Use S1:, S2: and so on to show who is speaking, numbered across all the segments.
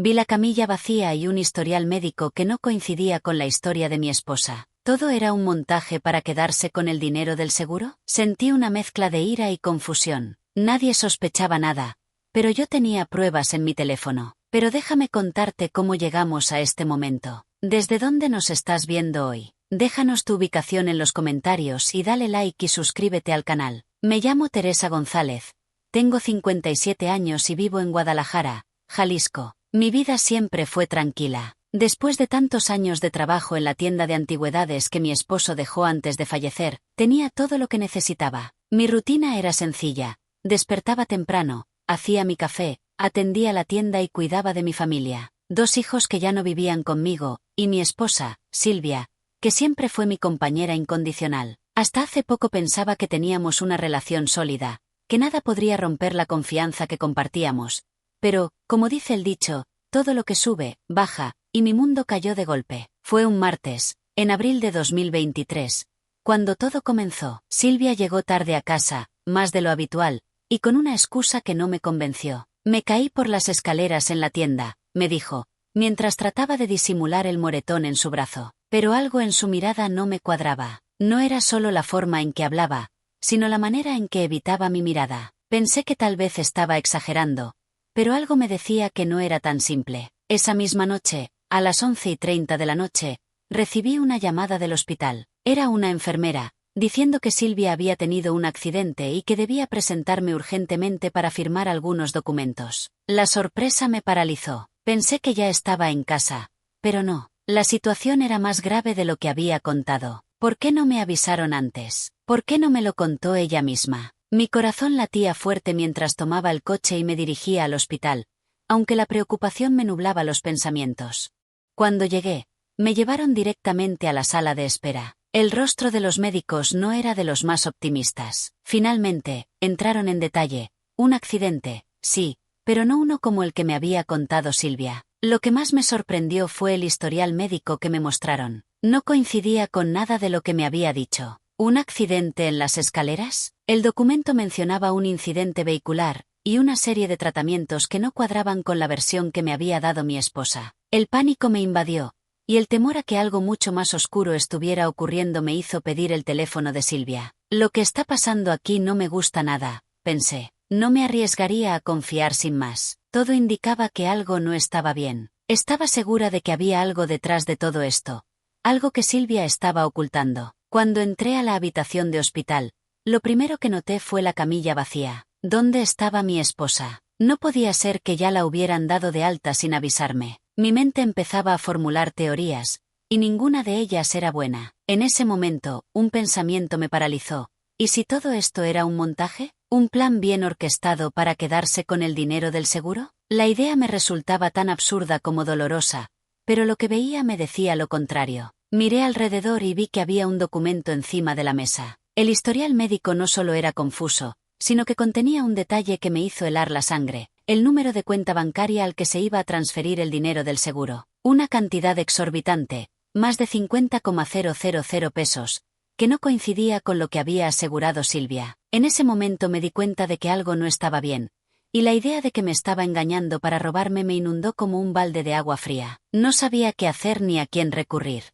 S1: Vi la camilla vacía y un historial médico que no coincidía con la historia de mi esposa. ¿Todo era un montaje para quedarse con el dinero del seguro? Sentí una mezcla de ira y confusión. Nadie sospechaba nada, pero yo tenía pruebas en mi teléfono. Pero déjame contarte cómo llegamos a este momento. ¿Desde dónde nos estás viendo hoy? Déjanos tu ubicación en los comentarios y dale like y suscríbete al canal. Me llamo Teresa González. Tengo 57 años y vivo en Guadalajara, Jalisco. Mi vida siempre fue tranquila. Después de tantos años de trabajo en la tienda de antigüedades que mi esposo dejó antes de fallecer, tenía todo lo que necesitaba. Mi rutina era sencilla. Despertaba temprano, hacía mi café, atendía la tienda y cuidaba de mi familia. 2 hijos que ya no vivían conmigo, y mi esposa, Silvia, que siempre fue mi compañera incondicional. Hasta hace poco pensaba que teníamos una relación sólida, que nada podría romper la confianza que compartíamos. Pero, como dice el dicho, todo lo que sube, baja, y mi mundo cayó de golpe. Fue un martes, en abril de 2023, cuando todo comenzó. Silvia llegó tarde a casa, más de lo habitual, y con una excusa que no me convenció. Me caí por las escaleras en la tienda, me dijo, mientras trataba de disimular el moretón en su brazo. Pero algo en su mirada no me cuadraba. No era solo la forma en que hablaba, sino la manera en que evitaba mi mirada. Pensé que tal vez estaba exagerando, pero algo me decía que no era tan simple. Esa misma noche, a las 11:30 de la noche, recibí una llamada del hospital. Era una enfermera, diciendo que Silvia había tenido un accidente y que debía presentarme urgentemente para firmar algunos documentos. La sorpresa me paralizó. Pensé que ya estaba en casa, pero no. La situación era más grave de lo que había contado. ¿Por qué no me avisaron antes? ¿Por qué no me lo contó ella misma? Mi corazón latía fuerte mientras tomaba el coche y me dirigía al hospital, aunque la preocupación me nublaba los pensamientos. Cuando llegué, me llevaron directamente a la sala de espera. El rostro de los médicos no era de los más optimistas. Finalmente, entraron en detalle. Un accidente, sí, pero no uno como el que me había contado Silvia. Lo que más me sorprendió fue el historial médico que me mostraron. No coincidía con nada de lo que me había dicho. ¿Un accidente en las escaleras? El documento mencionaba un incidente vehicular y una serie de tratamientos que no cuadraban con la versión que me había dado mi esposa. El pánico me invadió, y el temor a que algo mucho más oscuro estuviera ocurriendo me hizo pedir el teléfono de Silvia. Lo que está pasando aquí no me gusta nada, pensé. No me arriesgaría a confiar sin más. Todo indicaba que algo no estaba bien. Estaba segura de que había algo detrás de todo esto. Algo que Silvia estaba ocultando. Cuando entré a la habitación de hospital, lo primero que noté fue la camilla vacía. ¿Dónde estaba mi esposa? No podía ser que ya la hubieran dado de alta sin avisarme. Mi mente empezaba a formular teorías, y ninguna de ellas era buena. En ese momento, un pensamiento me paralizó. ¿Y si todo esto era un montaje? ¿Un plan bien orquestado para quedarse con el dinero del seguro? La idea me resultaba tan absurda como dolorosa, pero lo que veía me decía lo contrario. Miré alrededor y vi que había un documento encima de la mesa. El historial médico no solo era confuso, sino que contenía un detalle que me hizo helar la sangre: el número de cuenta bancaria al que se iba a transferir el dinero del seguro. Una cantidad exorbitante, más de 50,000 pesos, que no coincidía con lo que había asegurado Silvia. En ese momento me di cuenta de que algo no estaba bien, y la idea de que me estaba engañando para robarme me inundó como un balde de agua fría. No sabía qué hacer ni a quién recurrir.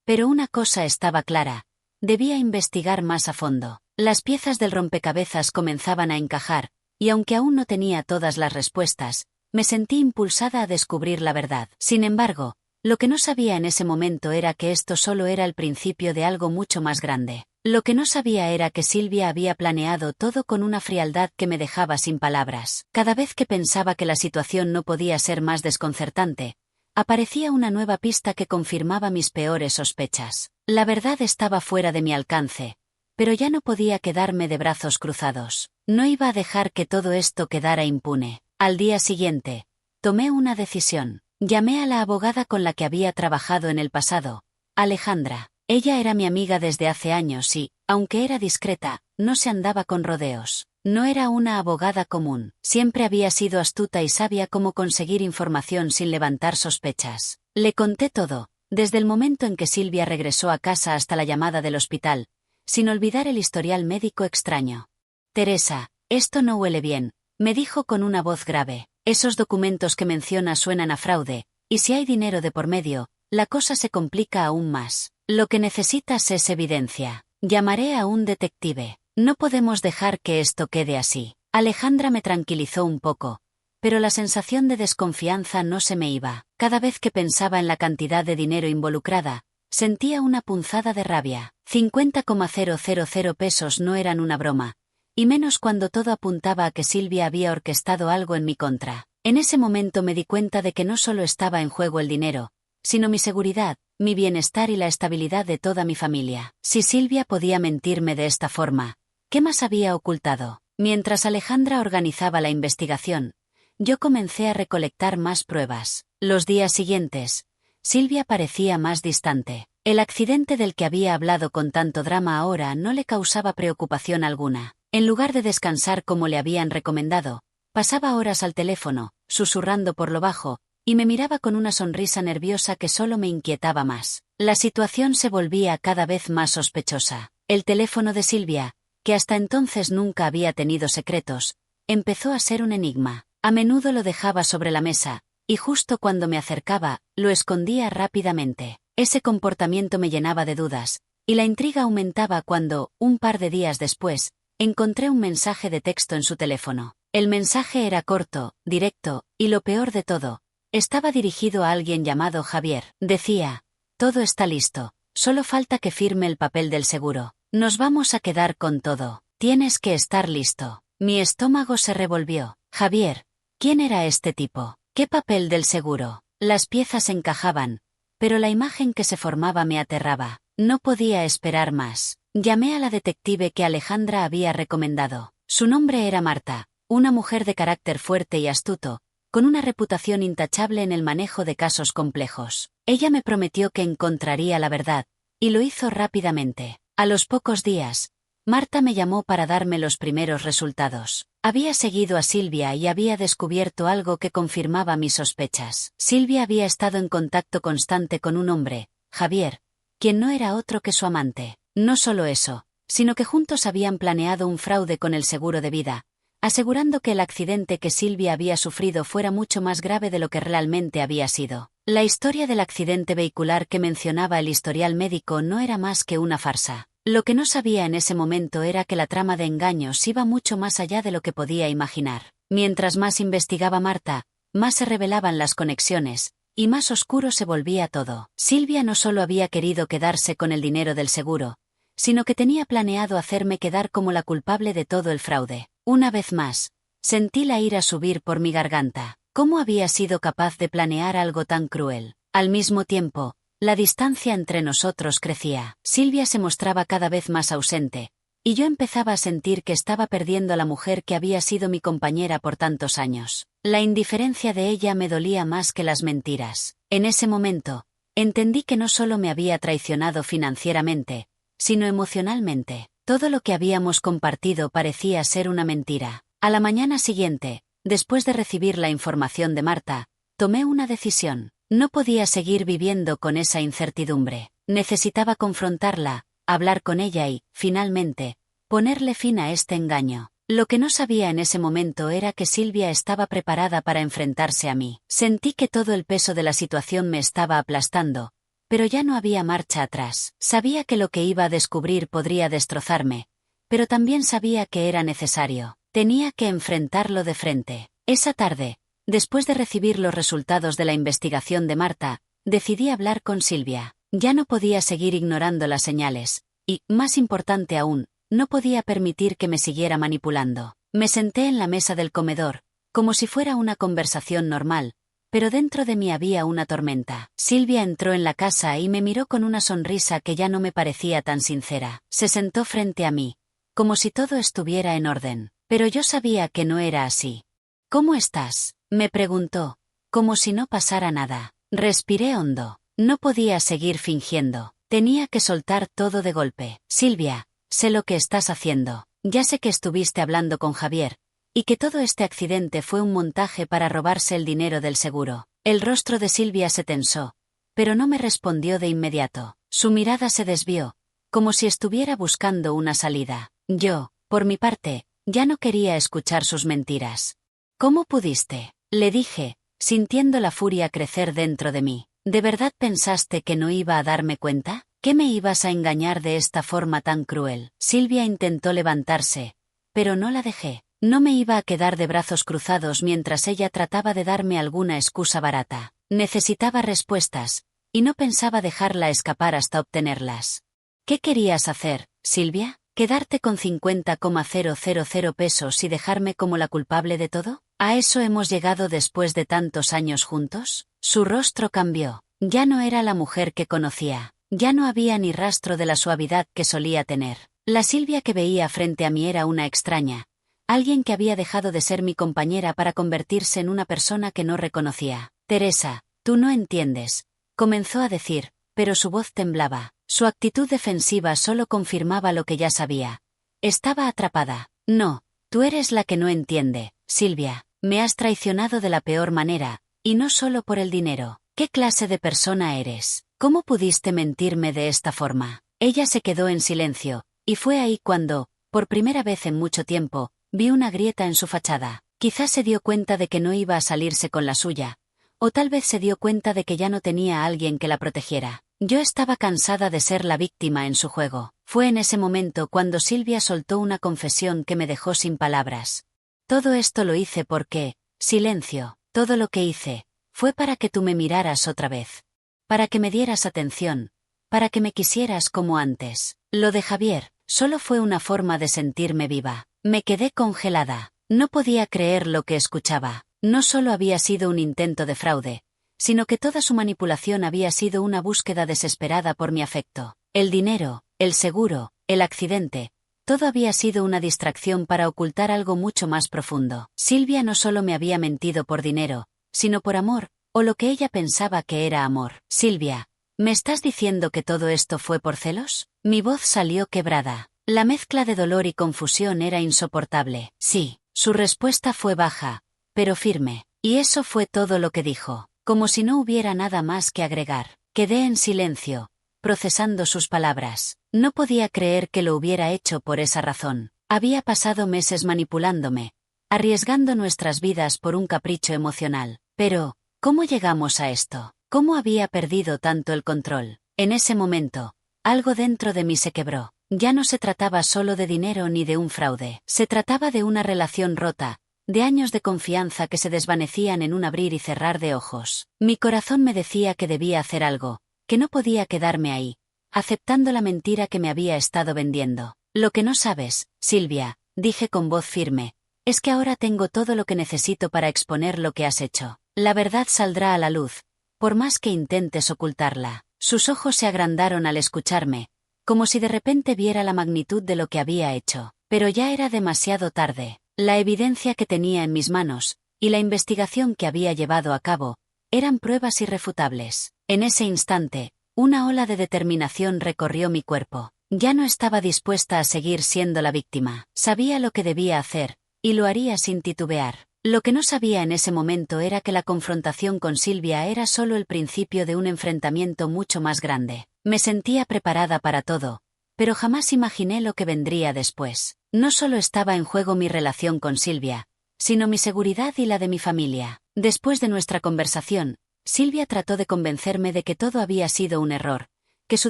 S1: Pero una cosa estaba clara: debía investigar más a fondo. Las piezas del rompecabezas comenzaban a encajar, y aunque aún no tenía todas las respuestas, me sentí impulsada a descubrir la verdad. Sin embargo, lo que no sabía en ese momento era que esto solo era el principio de algo mucho más grande. Lo que no sabía era que Silvia había planeado todo con una frialdad que me dejaba sin palabras. Cada vez que pensaba que la situación no podía ser más desconcertante, aparecía una nueva pista que confirmaba mis peores sospechas. La verdad estaba fuera de mi alcance, pero ya no podía quedarme de brazos cruzados. No iba a dejar que todo esto quedara impune. Al día siguiente, tomé una decisión. Llamé a la abogada con la que había trabajado en el pasado, Alejandra. Ella era mi amiga desde hace años y, aunque era discreta, no se andaba con rodeos. No era una abogada común. Siempre había sido astuta y sabia cómo conseguir información sin levantar sospechas. Le conté todo, desde el momento en que Silvia regresó a casa hasta la llamada del hospital, sin olvidar el historial médico extraño. Teresa, esto no huele bien, me dijo con una voz grave. Esos documentos que menciona suenan a fraude, y si hay dinero de por medio, la cosa se complica aún más. Lo que necesitas es evidencia. Llamaré a un detective. No podemos dejar que esto quede así. Alejandra me tranquilizó un poco, pero la sensación de desconfianza no se me iba. Cada vez que pensaba en la cantidad de dinero involucrada, sentía una punzada de rabia. 50,000 pesos no eran una broma, y menos cuando todo apuntaba a que Silvia había orquestado algo en mi contra. En ese momento me di cuenta de que no solo estaba en juego el dinero, sino mi seguridad, mi bienestar y la estabilidad de toda mi familia. Si Silvia podía mentirme de esta forma, ¿qué más había ocultado? Mientras Alejandra organizaba la investigación, yo comencé a recolectar más pruebas. Los días siguientes, Silvia parecía más distante. El accidente del que había hablado con tanto drama ahora no le causaba preocupación alguna. En lugar de descansar como le habían recomendado, pasaba horas al teléfono, susurrando por lo bajo, y me miraba con una sonrisa nerviosa que solo me inquietaba más. La situación se volvía cada vez más sospechosa. El teléfono de Silvia, que hasta entonces nunca había tenido secretos, empezó a ser un enigma. A menudo lo dejaba sobre la mesa, y justo cuando me acercaba, lo escondía rápidamente. Ese comportamiento me llenaba de dudas, y la intriga aumentaba cuando, un par de días después, encontré un mensaje de texto en su teléfono. El mensaje era corto, directo, y lo peor de todo, estaba dirigido a alguien llamado Javier. Decía: todo está listo, solo falta que firme el papel del seguro. Nos vamos a quedar con todo. Tienes que estar listo. Mi estómago se revolvió. Javier, ¿quién era este tipo? ¿Qué papel del seguro? Las piezas encajaban, pero la imagen que se formaba me aterraba. No podía esperar más. Llamé a la detective que Alejandra había recomendado. Su nombre era Marta, una mujer de carácter fuerte y astuto, con una reputación intachable en el manejo de casos complejos. Ella me prometió que encontraría la verdad, y lo hizo rápidamente. A los pocos días, Marta me llamó para darme los primeros resultados. Había seguido a Silvia y había descubierto algo que confirmaba mis sospechas. Silvia había estado en contacto constante con un hombre, Javier, quien no era otro que su amante. No solo eso, sino que juntos habían planeado un fraude con el seguro de vida, asegurando que el accidente que Silvia había sufrido fuera mucho más grave de lo que realmente había sido. La historia del accidente vehicular que mencionaba el historial médico no era más que una farsa. Lo que no sabía en ese momento era que la trama de engaños iba mucho más allá de lo que podía imaginar. Mientras más investigaba Marta, más se revelaban las conexiones, y más oscuro se volvía todo. Silvia no solo había querido quedarse con el dinero del seguro, sino que tenía planeado hacerme quedar como la culpable de todo el fraude. Una vez más, sentí la ira subir por mi garganta. ¿Cómo había sido capaz de planear algo tan cruel? Al mismo tiempo, la distancia entre nosotros crecía. Silvia se mostraba cada vez más ausente, y yo empezaba a sentir que estaba perdiendo a la mujer que había sido mi compañera por tantos años. La indiferencia de ella me dolía más que las mentiras. En ese momento, entendí que no solo me había traicionado financieramente, sino emocionalmente. Todo lo que habíamos compartido parecía ser una mentira. A la mañana siguiente, después de recibir la información de Marta, tomé una decisión. No podía seguir viviendo con esa incertidumbre. Necesitaba confrontarla, hablar con ella y, finalmente, ponerle fin a este engaño. Lo que no sabía en ese momento era que Silvia estaba preparada para enfrentarse a mí. Sentí que todo el peso de la situación me estaba aplastando, pero ya no había marcha atrás. Sabía que lo que iba a descubrir podría destrozarme, pero también sabía que era necesario. Tenía que enfrentarlo de frente. Esa tarde, después de recibir los resultados de la investigación de Marta, decidí hablar con Silvia. Ya no podía seguir ignorando las señales, y, más importante aún, no podía permitir que me siguiera manipulando. Me senté en la mesa del comedor, como si fuera una conversación normal, pero dentro de mí había una tormenta. Silvia entró en la casa y me miró con una sonrisa que ya no me parecía tan sincera. Se sentó frente a mí, como si todo estuviera en orden, pero yo sabía que no era así. ¿Cómo estás?, me preguntó, como si no pasara nada. Respiré hondo. No podía seguir fingiendo. Tenía que soltar todo de golpe. Silvia, sé lo que estás haciendo. Ya sé que estuviste hablando con Javier, y que todo este accidente fue un montaje para robarse el dinero del seguro. El rostro de Silvia se tensó, pero no me respondió de inmediato. Su mirada se desvió, como si estuviera buscando una salida. Yo, por mi parte, ya no quería escuchar sus mentiras. ¿Cómo pudiste? Le dije, sintiendo la furia crecer dentro de mí. ¿De verdad pensaste que no iba a darme cuenta? ¿Que me ibas a engañar de esta forma tan cruel? Silvia intentó levantarse, pero no la dejé. No me iba a quedar de brazos cruzados mientras ella trataba de darme alguna excusa barata. Necesitaba respuestas, y no pensaba dejarla escapar hasta obtenerlas. ¿Qué querías hacer, Silvia? ¿Quedarte con 50,000 pesos y dejarme como la culpable de todo? ¿A eso hemos llegado después de tantos años juntos? Su rostro cambió. Ya no era la mujer que conocía. Ya no había ni rastro de la suavidad que solía tener. La Silvia que veía frente a mí era una extraña. Alguien que había dejado de ser mi compañera para convertirse en una persona que no reconocía. Teresa, tú no entiendes, comenzó a decir, pero su voz temblaba. Su actitud defensiva solo confirmaba lo que ya sabía. Estaba atrapada. No, tú eres la que no entiende, Silvia. Me has traicionado de la peor manera, y no solo por el dinero. ¿Qué clase de persona eres? ¿Cómo pudiste mentirme de esta forma? Ella se quedó en silencio, y fue ahí cuando, por primera vez en mucho tiempo, vi una grieta en su fachada. Quizás se dio cuenta de que no iba a salirse con la suya, o tal vez se dio cuenta de que ya no tenía a alguien que la protegiera. Yo estaba cansada de ser la víctima en su juego. Fue en ese momento cuando Silvia soltó una confesión que me dejó sin palabras. Todo esto lo hice porque, silencio, todo lo que hice, fue para que tú me miraras otra vez. Para que me dieras atención, para que me quisieras como antes. Lo de Javier, solo fue una forma de sentirme viva. Me quedé congelada. No podía creer lo que escuchaba. No solo había sido un intento de fraude, sino que toda su manipulación había sido una búsqueda desesperada por mi afecto. El dinero, el seguro, el accidente, todo había sido una distracción para ocultar algo mucho más profundo. Silvia no solo me había mentido por dinero, sino por amor, o lo que ella pensaba que era amor. Silvia, ¿me estás diciendo que todo esto fue por celos? Mi voz salió quebrada. La mezcla de dolor y confusión era insoportable. Sí, su respuesta fue baja, pero firme, y eso fue todo lo que dijo, como si no hubiera nada más que agregar. Quedé en silencio, procesando sus palabras. No podía creer que lo hubiera hecho por esa razón. Había pasado meses manipulándome, arriesgando nuestras vidas por un capricho emocional. Pero, ¿cómo llegamos a esto? ¿Cómo había perdido tanto el control? En ese momento, algo dentro de mí se quebró. Ya no se trataba solo de dinero ni de un fraude. Se trataba de una relación rota, de años de confianza que se desvanecían en un abrir y cerrar de ojos. Mi corazón me decía que debía hacer algo, que no podía quedarme ahí, aceptando la mentira que me había estado vendiendo. Lo que no sabes, Silvia, dije con voz firme, es que ahora tengo todo lo que necesito para exponer lo que has hecho. La verdad saldrá a la luz, por más que intentes ocultarla. Sus ojos se agrandaron al escucharme, como si de repente viera la magnitud de lo que había hecho. Pero ya era demasiado tarde. La evidencia que tenía en mis manos, y la investigación que había llevado a cabo, eran pruebas irrefutables. En ese instante, una ola de determinación recorrió mi cuerpo. Ya no estaba dispuesta a seguir siendo la víctima. Sabía lo que debía hacer, y lo haría sin titubear. Lo que no sabía en ese momento era que la confrontación con Silvia era solo el principio de un enfrentamiento mucho más grande. Me sentía preparada para todo, pero jamás imaginé lo que vendría después. No solo estaba en juego mi relación con Silvia, sino mi seguridad y la de mi familia. Después de nuestra conversación, Silvia trató de convencerme de que todo había sido un error, que su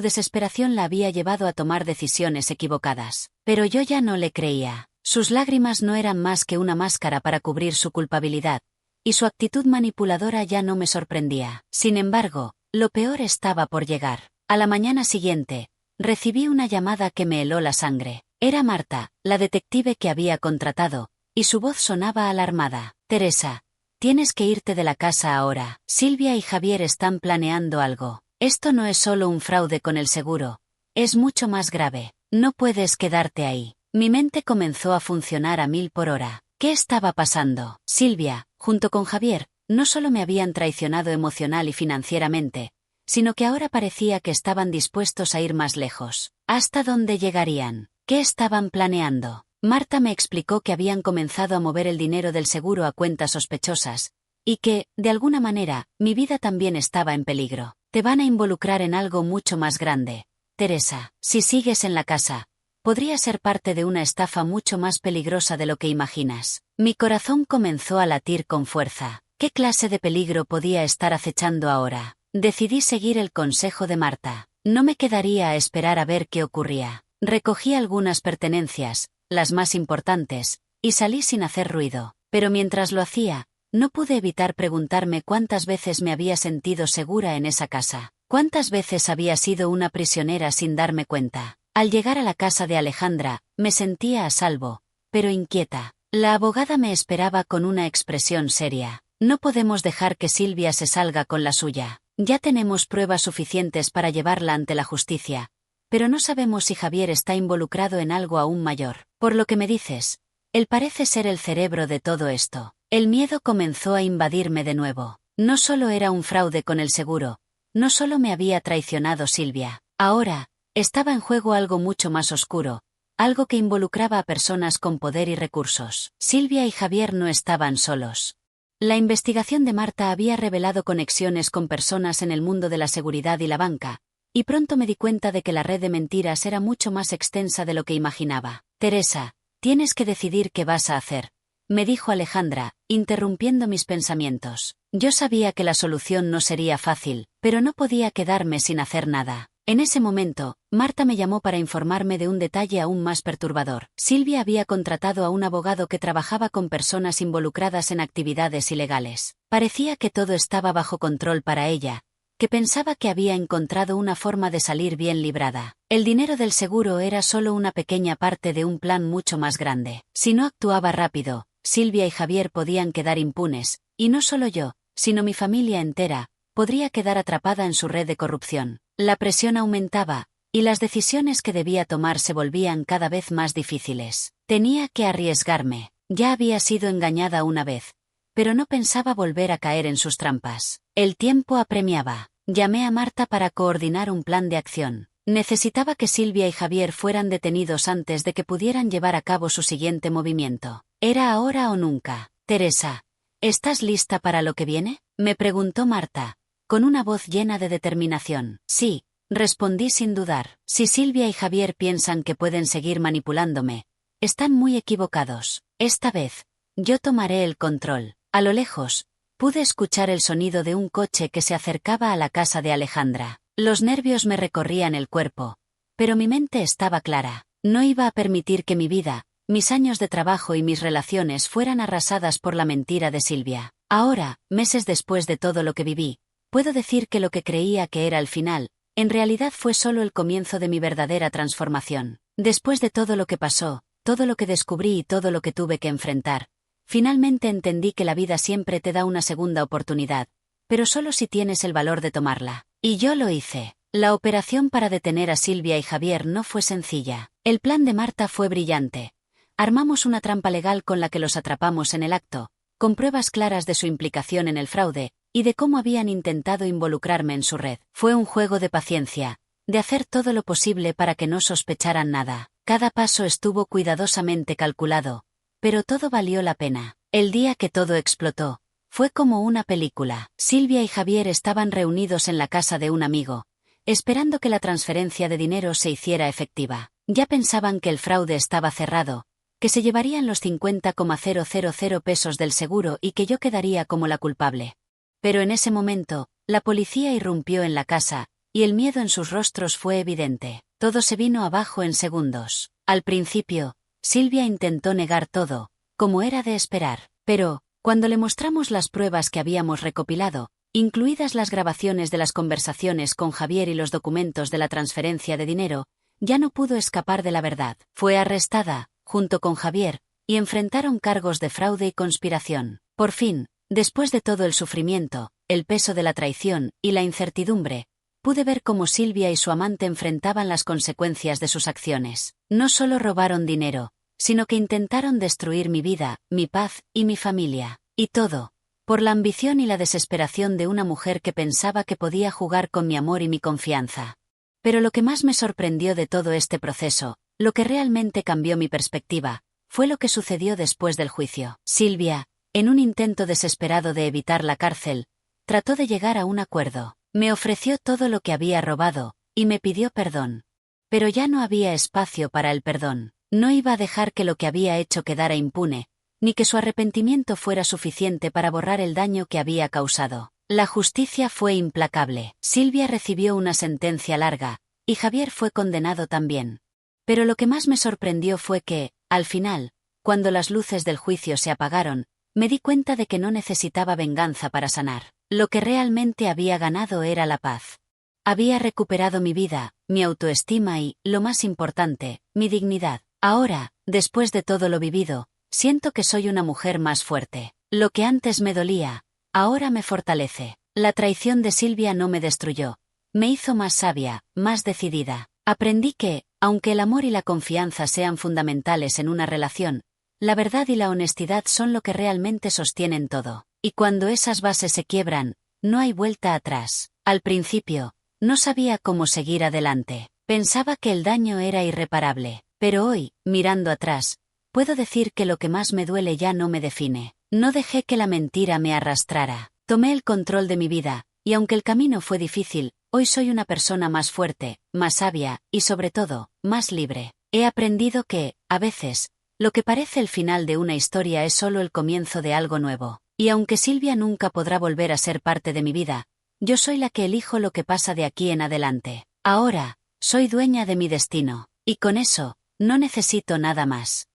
S1: desesperación la había llevado a tomar decisiones equivocadas. Pero yo ya no le creía. Sus lágrimas no eran más que una máscara para cubrir su culpabilidad, y su actitud manipuladora ya no me sorprendía. Sin embargo, lo peor estaba por llegar. A la mañana siguiente, recibí una llamada que me heló la sangre. Era Marta, la detective que había contratado, y su voz sonaba alarmada. Teresa, tienes que irte de la casa ahora. Silvia y Javier están planeando algo. Esto no es solo un fraude con el seguro, es mucho más grave. No puedes quedarte ahí. Mi mente comenzó a funcionar a 1000 por hora. ¿Qué estaba pasando? Silvia, junto con Javier, no solo me habían traicionado emocional y financieramente, sino que ahora parecía que estaban dispuestos a ir más lejos. ¿Hasta dónde llegarían? ¿Qué estaban planeando? Marta me explicó que habían comenzado a mover el dinero del seguro a cuentas sospechosas, y que, de alguna manera, mi vida también estaba en peligro. Te van a involucrar en algo mucho más grande. Teresa, si sigues en la casa, podría ser parte de una estafa mucho más peligrosa de lo que imaginas. Mi corazón comenzó a latir con fuerza. ¿Qué clase de peligro podía estar acechando ahora? Decidí seguir el consejo de Marta. No me quedaría a esperar a ver qué ocurría. Recogí algunas pertenencias, las más importantes, y salí sin hacer ruido. Pero mientras lo hacía, no pude evitar preguntarme cuántas veces me había sentido segura en esa casa. Cuántas veces había sido una prisionera sin darme cuenta. Al llegar a la casa de Alejandra, me sentía a salvo, pero inquieta. La abogada me esperaba con una expresión seria. No podemos dejar que Silvia se salga con la suya. Ya tenemos pruebas suficientes para llevarla ante la justicia, pero no sabemos si Javier está involucrado en algo aún mayor. Por lo que me dices, él parece ser el cerebro de todo esto. El miedo comenzó a invadirme de nuevo. No solo era un fraude con el seguro, no solo me había traicionado Silvia. Ahora, estaba en juego algo mucho más oscuro, algo que involucraba a personas con poder y recursos. Silvia y Javier no estaban solos. La investigación de Marta había revelado conexiones con personas en el mundo de la seguridad y la banca, y pronto me di cuenta de que la red de mentiras era mucho más extensa de lo que imaginaba. Teresa, tienes que decidir qué vas a hacer, me dijo Alejandra, interrumpiendo mis pensamientos. Yo sabía que la solución no sería fácil, pero no podía quedarme sin hacer nada. En ese momento, Marta me llamó para informarme de un detalle aún más perturbador. Silvia había contratado a un abogado que trabajaba con personas involucradas en actividades ilegales. Parecía que todo estaba bajo control para ella, que pensaba que había encontrado una forma de salir bien librada. El dinero del seguro era solo una pequeña parte de un plan mucho más grande. Si no actuaba rápido, Silvia y Javier podían quedar impunes, y no solo yo, sino mi familia entera, podría quedar atrapada en su red de corrupción. La presión aumentaba, y las decisiones que debía tomar se volvían cada vez más difíciles. Tenía que arriesgarme. Ya había sido engañada una vez, pero no pensaba volver a caer en sus trampas. El tiempo apremiaba. Llamé a Marta para coordinar un plan de acción. Necesitaba que Silvia y Javier fueran detenidos antes de que pudieran llevar a cabo su siguiente movimiento. ¿Era ahora o nunca? Teresa, ¿estás lista para lo que viene?, me preguntó Marta, con una voz llena de determinación. Sí, respondí sin dudar. Si Silvia y Javier piensan que pueden seguir manipulándome, están muy equivocados. Esta vez, yo tomaré el control. A lo lejos, pude escuchar el sonido de un coche que se acercaba a la casa de Alejandra. Los nervios me recorrían el cuerpo, pero mi mente estaba clara. No iba a permitir que mi vida, mis años de trabajo y mis relaciones fueran arrasadas por la mentira de Silvia. Ahora, meses después de todo lo que viví, puedo decir que lo que creía que era el final, en realidad fue solo el comienzo de mi verdadera transformación. Después de todo lo que pasó, todo lo que descubrí y todo lo que tuve que enfrentar, finalmente entendí que la vida siempre te da una segunda oportunidad, pero solo si tienes el valor de tomarla. Y yo lo hice. La operación para detener a Silvia y Javier no fue sencilla. El plan de Marta fue brillante. Armamos una trampa legal con la que los atrapamos en el acto, con pruebas claras de su implicación en el fraude, y de cómo habían intentado involucrarme en su red. Fue un juego de paciencia, de hacer todo lo posible para que no sospecharan nada. Cada paso estuvo cuidadosamente calculado, pero todo valió la pena. El día que todo explotó, fue como una película. Silvia y Javier estaban reunidos en la casa de un amigo, esperando que la transferencia de dinero se hiciera efectiva. Ya pensaban que el fraude estaba cerrado, que se llevarían los 50,000 pesos del seguro y que yo quedaría como la culpable. Pero en ese momento, la policía irrumpió en la casa, y el miedo en sus rostros fue evidente. Todo se vino abajo en segundos. Al principio, Silvia intentó negar todo, como era de esperar, pero, cuando le mostramos las pruebas que habíamos recopilado, incluidas las grabaciones de las conversaciones con Javier y los documentos de la transferencia de dinero, ya no pudo escapar de la verdad. Fue arrestada, junto con Javier, y enfrentaron cargos de fraude y conspiración. Por fin, después de todo el sufrimiento, el peso de la traición y la incertidumbre, pude ver cómo Silvia y su amante enfrentaban las consecuencias de sus acciones. No solo robaron dinero, sino que intentaron destruir mi vida, mi paz y mi familia. Y todo, por la ambición y la desesperación de una mujer que pensaba que podía jugar con mi amor y mi confianza. Pero lo que más me sorprendió de todo este proceso, lo que realmente cambió mi perspectiva, fue lo que sucedió después del juicio. Silvia, en un intento desesperado de evitar la cárcel, trató de llegar a un acuerdo. Me ofreció todo lo que había robado, y me pidió perdón. Pero ya no había espacio para el perdón. No iba a dejar que lo que había hecho quedara impune, ni que su arrepentimiento fuera suficiente para borrar el daño que había causado. La justicia fue implacable. Silvia recibió una sentencia larga, y Javier fue condenado también. Pero lo que más me sorprendió fue que, al final, cuando las luces del juicio se apagaron, me di cuenta de que no necesitaba venganza para sanar. Lo que realmente había ganado era la paz. Había recuperado mi vida, mi autoestima y, lo más importante, mi dignidad. Ahora, después de todo lo vivido, siento que soy una mujer más fuerte. Lo que antes me dolía, ahora me fortalece. La traición de Silvia no me destruyó. Me hizo más sabia, más decidida. Aprendí que, aunque el amor y la confianza sean fundamentales en una relación, la verdad y la honestidad son lo que realmente sostienen todo. Y cuando esas bases se quiebran, no hay vuelta atrás. Al principio, no sabía cómo seguir adelante. Pensaba que el daño era irreparable. Pero hoy, mirando atrás, puedo decir que lo que más me duele ya no me define. No dejé que la mentira me arrastrara. Tomé el control de mi vida, y aunque el camino fue difícil, hoy soy una persona más fuerte, más sabia, y sobre todo, más libre. He aprendido que, a veces, lo que parece el final de una historia es solo el comienzo de algo nuevo. Y aunque Silvia nunca podrá volver a ser parte de mi vida, yo soy la que elijo lo que pasa de aquí en adelante. Ahora, soy dueña de mi destino. Y con eso, no necesito nada más.